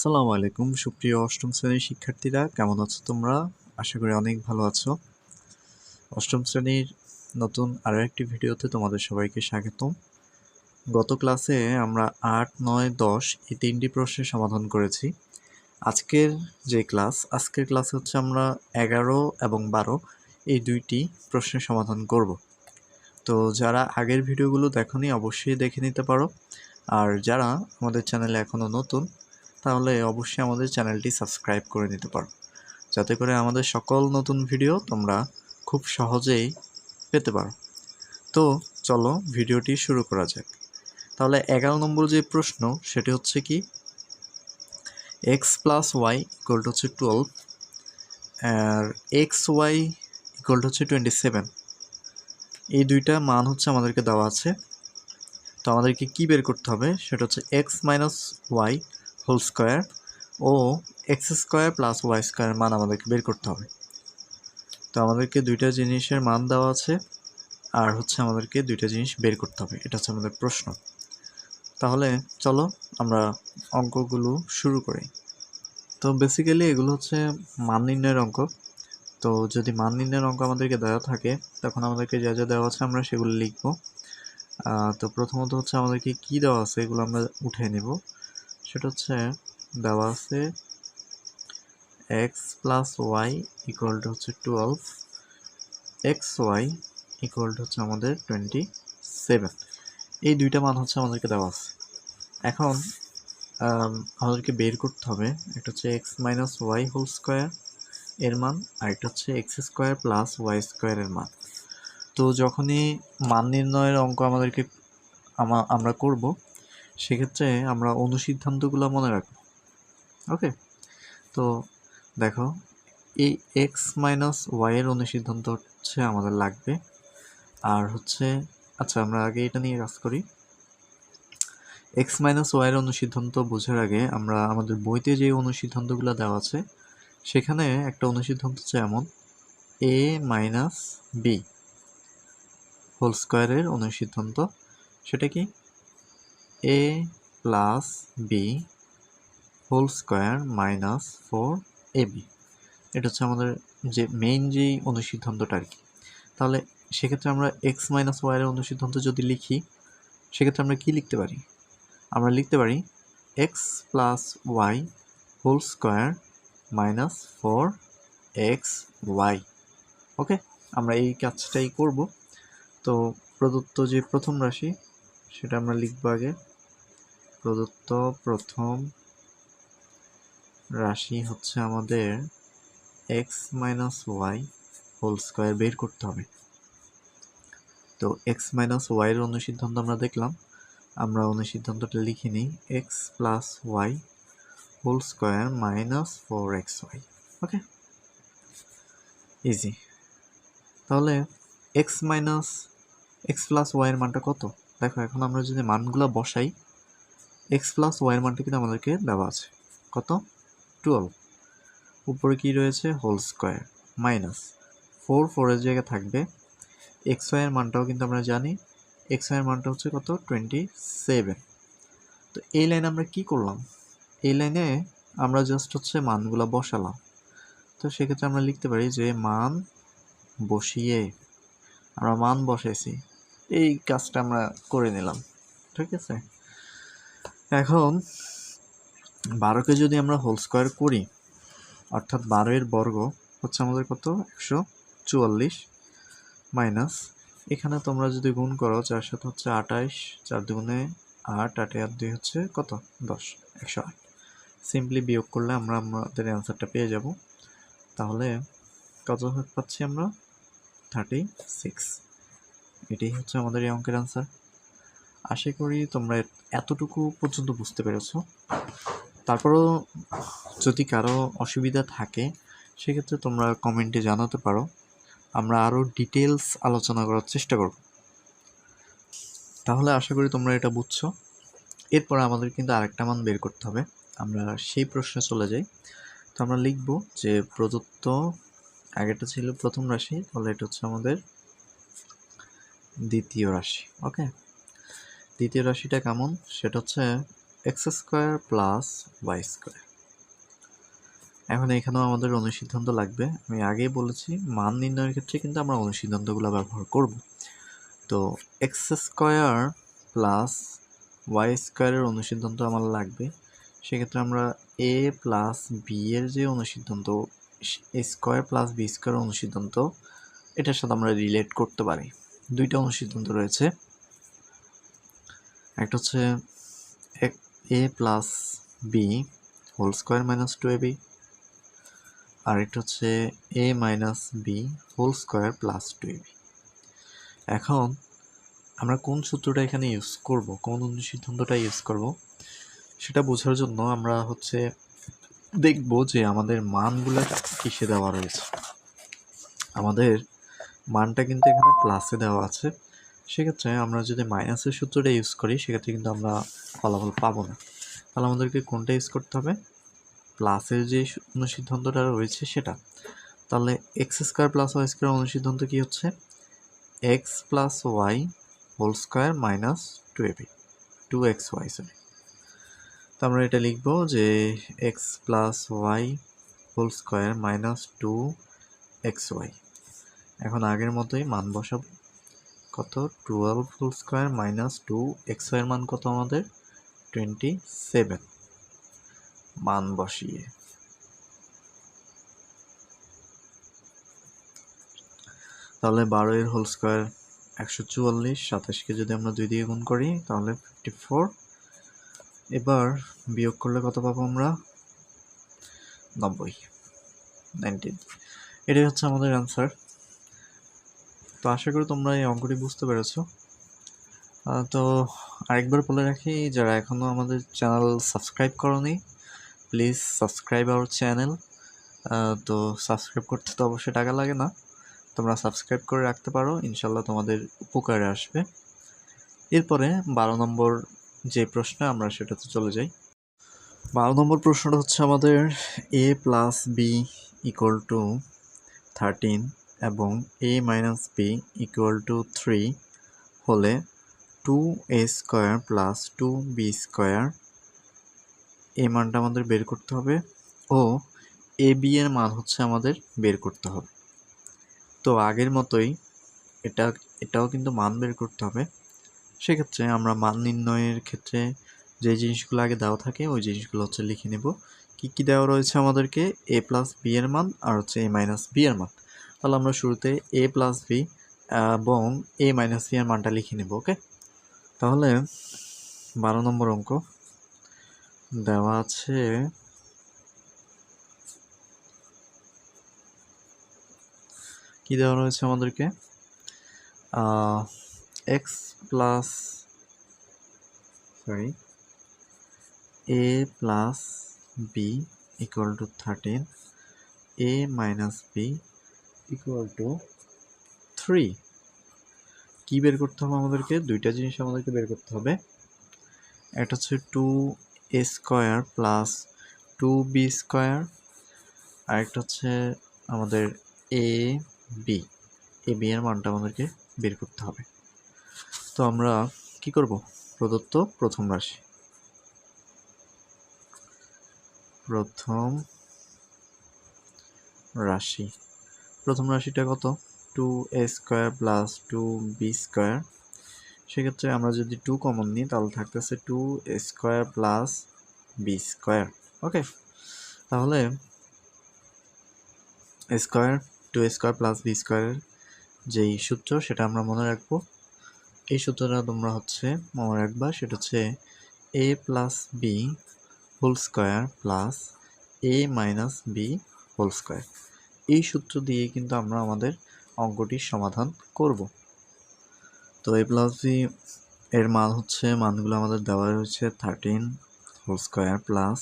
আসসালামু আলাইকুম সুপ্রিয় অষ্টম শ্রেণীর শিক্ষার্থীরা, কেমন আছো তোমরা? আশা করি অনেক ভালো আছো। অষ্টম শ্রেণীর নতুন আরও একটি ভিডিওতে তোমাদের সবাইকে স্বাগতম। গত ক্লাসে আমরা 8, 9, 10 এই তিনটি প্রশ্নের সমাধান করেছি। আজকের ক্লাসে হচ্ছে আমরা 11 এবং 12 এই দুইটি প্রশ্নের সমাধান করব। তো যারা আগের ভিডিওগুলো দেখোনি অবশ্যই দেখে নিতে পারো, আর যারা আমাদের চ্যানেলে এখনও নতুন তাহলে অবশ্যই আমাদের চ্যানেলটি সাবস্ক্রাইব করে নিতে পারো, যাতে করে আমাদের সকল নতুন ভিডিও তোমরা খুব সহজেই পেতে পারো। তো চলো ভিডিওটি শুরু করা যাক। তাহলে 11 নম্বর যে প্রশ্ন সেটি হচ্ছে কি, x plus y equal to হচ্ছে 12 আর এক্স ওয়াই ইকুয়াল টু হচ্ছে 27। এই দুইটা মান হচ্ছে আমাদেরকে দেওয়া আছে। তো আমাদেরকে কি বের করতে হবে সেটা হচ্ছে x minus Y whole square ও এক্স স্কোয়ার প্লাস ওয়াই স্কোয়ারের মান আমাদেরকে বের করতে হবে। তো আমাদেরকে দুইটা জিনিসের মান দেওয়া আছে আর হচ্ছে আমাদেরকে দুইটা জিনিস বের করতে হবে, এটা হচ্ছে আমাদের প্রশ্ন। তাহলে চলো আমরা অঙ্কগুলো শুরু করি। তো বেসিক্যালি এগুলো হচ্ছে মান নির্ণয়ের অঙ্ক। তো যদি মান নির্ণয়ের অঙ্ক আমাদেরকে দেওয়া থাকে তখন আমাদেরকে যা যা দেওয়া আছে আমরা সেগুলো লিখব। তো প্রথমত হচ্ছে আমাদেরকে কি দেওয়া আছে এগুলো আমরা উঠে নেব। সেটা হচ্ছে দেওয়া আছে x plus y equal to হচ্ছে 12, এক্স ওয়াই ইকুয়াল টু হচ্ছে আমাদের 27। এই দুইটা মান হচ্ছে আমাদেরকে দেওয়া আছে। এখন আমাদেরকে বের করতে হবে, একটা হচ্ছে x minus Y whole square এর মান, আর একটা হচ্ছে এক্স স্কোয়ার প্লাস ওয়াই স্কোয়ারের মান। তো যখনই মান নির্ণয়ের অঙ্ক আমাদেরকে আমরা করব, সেক্ষেত্রে আমরা অনুসিদ্ধান্তগুলো মনে রাখবো। ওকে, তো দেখো এই এক্স মাইনাস ওয়াইয়ের অনুসিদ্ধান্ত হচ্ছে আমাদের লাগবে। আর হচ্ছে আচ্ছা, আমরা আগে এটা নিয়ে কাজ করি। এক্স মাইনাস ওয়াইয়ের অনুসিদ্ধান্ত বোঝার আগে আমরা আমাদের বইতে যে অনুসিদ্ধান্তগুলো দেওয়া আছে সেখানে একটা অনুসিদ্ধান্ত হচ্ছে এমন, এ মাইনাস বি হোল স্কোয়ারের অনুসিদ্ধান্ত। সেটা কি, A plus B whole square minus 4ab। এটা হচ্ছে আমাদের যে মেইন যেই অনুসিদ্ধান্তটা আর কি। তাহলে সেক্ষেত্রে আমরা এক্স মাইনাস ওয়াইয়ের অনুসিদ্ধান্ত যদি লিখি, সেক্ষেত্রে আমরা কি লিখতে পারি? আমরা লিখতে পারি x plus Y whole square minus 4xy। Okay, আমরা এই কাজটাই করব। তো প্রদত্ত যে প্রথম রাশি সেটা আমরা লিখব আগে। প্রদত্ত প্রথম রাশি হচ্ছে আমাদের x minus Y whole square বের করতে হবে। তো এক্স মাইনাস ওয়াইয়ের অনুসিদ্ধান্ত আমরা দেখলাম, আমরা অনুসিদ্ধান্তটা লিখে নিই, x plus Y whole square minus 4xy। Okay, easy. তাহলে এক্স প্লাস ওয়াইয়ের মানটা কত? দেখো এখন আমরা যদি মানগুলো বসাই, এক্স প্লাস ওয়াইয়ের মানটা কিন্তু আমাদেরকে দেওয়া আছে কত, 12। উপরে কি রয়েছে, হোল স্কোয়ার মাইনাস 4 জায়গায় থাকবে। এক্স ওয়াইয়ের মানটাও কিন্তু আমরা জানি, এক্স ওয়াইয়ের মানটা হচ্ছে কত, 27। তো এই লাইনে আমরা কি করলাম, এই লাইনে আমরা জাস্ট হচ্ছে মানগুলো বসালাম। তো সেক্ষেত্রে আমরা লিখতে পারি যে মান বসিয়ে আমরা মান বসাইছি, এই কাজটা আমরা করে নিলাম। ঠিক আছে, এখন 12কে যদি আমরা হোল স্কোয়ার করি, অর্থাৎ 12 এর বর্গ হচ্ছে আমাদের কত, 144 মাইনাস, এখানে তোমরা যদি গুণ করো 4 সাথে হচ্ছে 28, 4 দুগুণে 8, 8 আর 2 হচ্ছে কত, 10, 108। সিম্পলি বিয়োগ করলে আমরা আমাদের অ্যান্সারটা পেয়ে যাব। তাহলে কত পাচ্ছি আমরা, 36। এটাই হচ্ছে আমাদের এই অঙ্কের অ্যান্সার। আশা করি তোমরা এতটুকু পর্যন্ত বুঝতে পেরেছো। তারপরও যদি কারো অসুবিধা থাকে সেক্ষেত্রে তোমরা কমেন্টে জানাতে পারো, আমরা আরও ডিটেলস আলোচনা করার চেষ্টা করব। তাহলে আশা করি তোমরা এটা বুঝছো। এরপর আমাদের কিন্তু আরেকটা মান বের করতে হবে, আমরা সেই প্রশ্নে চলে যাই। তো আমরা লিখব যে প্রদত্ত, আগেটা ছিল প্রথম রাশি, তাহলে এটা হচ্ছে আমাদের দ্বিতীয় রাশি। ওকে, দ্বিতীয় রাশিটা কেমন, সেটা হচ্ছে x square plus Y square. এখন এখানেও আমাদের অনুসিদ্ধান্ত লাগবে। আমি আগেই বলেছি মান নির্ণয়ের ক্ষেত্রে কিন্তু আমরা অনুসিদ্ধান্তগুলো ব্যবহার করব। তো এক্স স্কোয়ার প্লাস ওয়াই স্কোয়ারের অনুসিদ্ধান্ত আমার লাগবে। সেক্ষেত্রে আমরা এ প্লাস বি এর যে অনুসিদ্ধান্ত এ স্কোয়ার প্লাস বি স্কোয়ার অনুসিদ্ধান্ত, এটার সাথে আমরা রিলেট করতে পারি। দুইটা অনুসিদ্ধান্ত রয়েছে, একটা হচ্ছে A plus B whole square minus 2ab, আর একটা হচ্ছে A minus B whole square plus 2ab। এখন আমরা কোন সূত্রটা এখানে ইউজ করব, কোন অনুসিদ্ধান্তটা ইউজ করব, সেটা বোঝার জন্য আমরা দেখব যে আমাদের মানগুলো কিসে দেওয়া রয়েছে। আমাদের মানটা কিন্তু এখানে প্লাসে দেওয়া আছে। সেক্ষেত্রে আমরা যদি মাইনাসের সূত্রটা ইউজ করি সেক্ষেত্রে কিন্তু আমরা ফলাফল পাবো না। তাহলে আমাদেরকে কোনটা ইউজ করতে হবে? প্লাসের যে অনুসিদ্ধান্তটা রয়েছে সেটা। তাহলে X square plus Y square অনুসিদ্ধান্ত কি হচ্ছে? X plus Y whole square minus 2ab, 2xy sorry. তো আমরা এটা লিখবো যে X plus Y whole square minus 2xy। এখন আগের মতোই মান বসাবো। কত? 12 হোল স্কোয়ার মাইনাস 2xy এর মান কত আমাদের? 27। মান বসিয়ে তাহলে 12 এর হোল স্কোয়ার 144, 27কে যদি আমরা 2 দিয়ে গুণ করি তাহলে 54। এবার বিয়োগ করলে কত পাবো আমরা? 19। এটাই হচ্ছে আমাদের অ্যান্সার। তো আশা করি তোমরা এই অঙ্কটি বুঝতে পেরেছো। তো আরেকবার বলে রাখি, যারা এখনও আমাদের চ্যানেল সাবস্ক্রাইব করোনি, প্লিজ সাবস্ক্রাইব আওয়ার চ্যানেল। তো সাবস্ক্রাইব করতে তো অবশ্যই টাকা লাগে না, তোমরা সাবস্ক্রাইব করে রাখতে পারো, ইনশাল্লাহ তোমাদের উপকারে আসবে। এরপরে 12 নম্বর যে প্রশ্ন, আমরা সেটাতে চলে যাই। 12 নম্বর প্রশ্নটা হচ্ছে আমাদের এ প্লাস বি ইকুয়াল টু 13 এবং এ মাইনাস বি ইকুয়াল টু 3 হলে 2a square plus 2b square এই মানটা আমাদের বের করতে হবে ও এ বি এর মান হচ্ছে আমাদের বের করতে হবে। তো আগের মতোই এটাও কিন্তু মান বের করতে হবে। সেক্ষেত্রে আমরা মান নির্ণয়ের ক্ষেত্রে যে জিনিসগুলো আগে দেওয়া থাকে ওই জিনিসগুলো হচ্ছে লিখে নেব। কি কি দেওয়া রয়েছে আমাদেরকে? এ প্লাস বি এর মান আর হচ্ছে এ মাইনাস বি এর মান। তাহলে আমরা শুরুতে এ প্লাস বি এবং এ মাইনাস বি এর মানটা লিখে নেব। ওকে, তাহলে 12 নম্বর অঙ্ক দেওয়া আছে কি দেওয়া রয়েছে আমাদেরকে? X plus a plus b equal to 13, a minus b equal to 3। কী বের করতে হবে আমাদেরকে? দুইটা জিনিস আমাদেরকে বের করতে হবে। একটা হচ্ছে 2a square plus 2b square, আর একটা হচ্ছে আমাদের এ বি এর মানটা আমাদেরকে বের করতে হবে। তো আমরা কি করব? প্রদত্ত প্রথম রাশিটা কত? 2a square plus 2b square. সেক্ষেত্রে আমরা যদি 2 কমন নিই তাহলে থাকতেছে 2a square plus b square. Okay, তাহলে square 2a square plus b স্কোয়ারের যেই সূত্র সেটা আমরা মনে রাখবো। এই সূত্রটা তোমরা মনে রাখবা, সেটা হচ্ছে a plus B whole square plus a minus B whole square. এই সূত্র দিয়ে কিন্তু আমরা আমাদের অঙ্কটির সমাধান করব। তো এ প্লাস বি এর মান মানগুলো আমাদের দেওয়া রয়েছে 13 whole square plus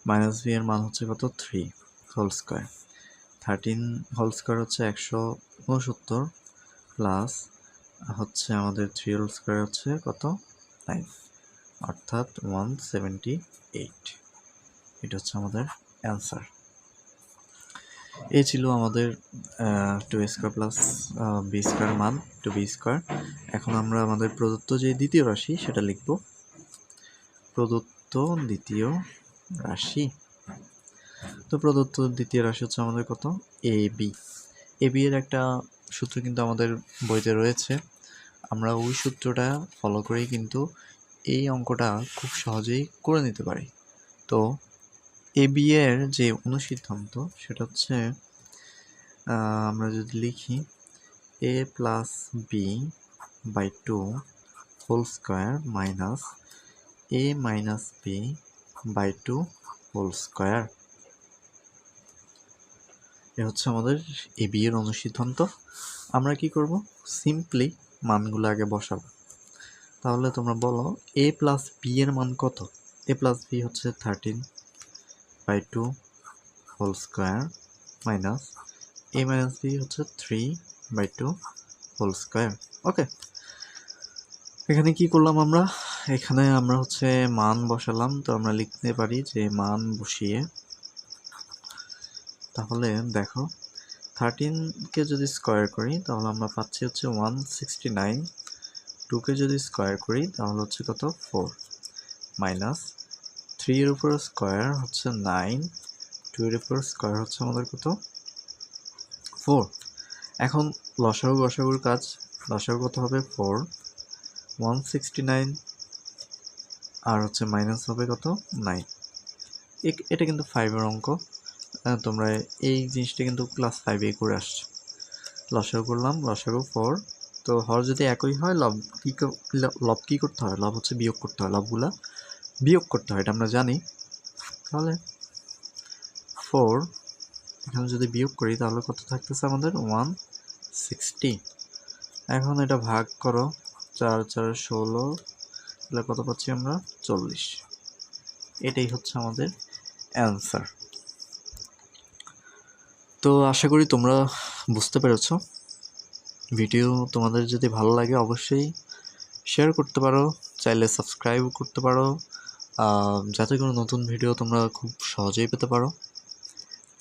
minus b এর মান কত? 3 whole square. 13 whole square 169 plus আমাদের 3 হোল স্কোয়ার কত? 9, অর্থাৎ 178। এটা হচ্ছে আমাদের অ্যান্সার। এই ছিল আমাদের 2a square plus B square মান 2b স্কোয়ার। এখন আমরা আমাদের প্রদত্ত যে দ্বিতীয় রাশি সেটা লিখব। প্রদত্ত দ্বিতীয় রাশি, তো প্রদত্ত দ্বিতীয় রাশি হচ্ছে আমাদের কত, এ বি এর একটা সূত্র কিন্তু আমাদের বইতে রয়েছে। আমরা ওই সূত্রটা ফলো করেই কিন্তু এই অঙ্কটা খুব সহজেই করে নিতে পারি। তো এ বি এর যে অনুসিদ্ধান্ত সেটা হচ্ছে আমরা যদি লিখি a plus B by 2 whole square minus a minus B by 2 whole square, এ হচ্ছে আমাদের এ বি এর অনুসিদ্ধান্ত। আমরা কি করব, সিম্পলি মানগুলো আগে বসাবো। তাহলে তোমরা বলো a প্লাস বি এর মান কত। a প্লাস বি হচ্ছে 13 by 2 whole square minus a minus b হচ্ছে 3 বাই 2 হোল স্কোয়ার। ওকে, এখানে কি করলাম আমরা, এখানে আমরা হচ্ছে মান বসালাম। তো আমরা লিখতে পারি যে মান বসিয়ে, তাহলে দেখো 13কে যদি স্কোয়ার করি তাহলে আমরা পাচ্ছি হচ্ছে 169, 2কে যদি স্কোয়ার করি তাহলে হচ্ছে কত 4, মাইনাস 3 এর উপর স্কোয়ার হচ্ছে 9, 2 এর উপর স্কোয়ার হচ্ছে আমাদের কত 4। এখন লসাগু গসাগুর কাজ, লসাগু কত হবে 4, 169 আর হচ্ছে মাইনাস হবে কত 9। এটা কিন্তু 5-এর অঙ্ক, তোমরা এই জিনিসটা কিন্তু ক্লাস 5-এ করে আসছো। লসাগু করলাম, লসাগু 4। তো হর যদি একই হয় লব কি করতে হয়, লব হচ্ছে বিয়োগ করতে হয়, লবগুলা বিয়োগ করতে হয়, এটা আমরা জানি। তাহলে 4 এখানে যদি বিয়োগ করি তাহলে কত থাকতেছে আমাদের 160। এখন এটা ভাগ করো, 4 4 16, তাহলে কত পাচ্ছি আমরা 40। এটাই হচ্ছে আমাদের অ্যান্সার। তো আশা করি তোমরা বুঝতে পেরেছো। ভিডিও তোমাদের যদি ভালো লাগে অবশ্যই শেয়ার করতে পারো, চাইলে সাবস্ক্রাইব করতে পারো, যাতে কোনো নতুন ভিডিও তোমরা খুব সহজেই পেতে পারো।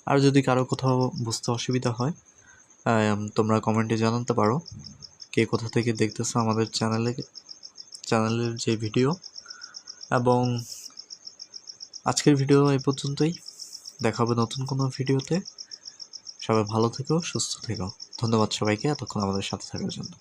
আর যদি কারো কোথাও বুঝতে অসুবিধা হয় তোমরা কমেন্টে জানাতে পারো কে কোথা থেকে দেখতেছো আমাদের চ্যানেলের যে ভিডিও। এবং আজকের ভিডিও এই পর্যন্তই, দেখা হবে নতুন কোনো ভিডিওতে। সবাই ভালো থেকো, সুস্থ থেকো। ধন্যবাদ সবাইকে এতক্ষণ আমাদের সাথে থাকার জন্য।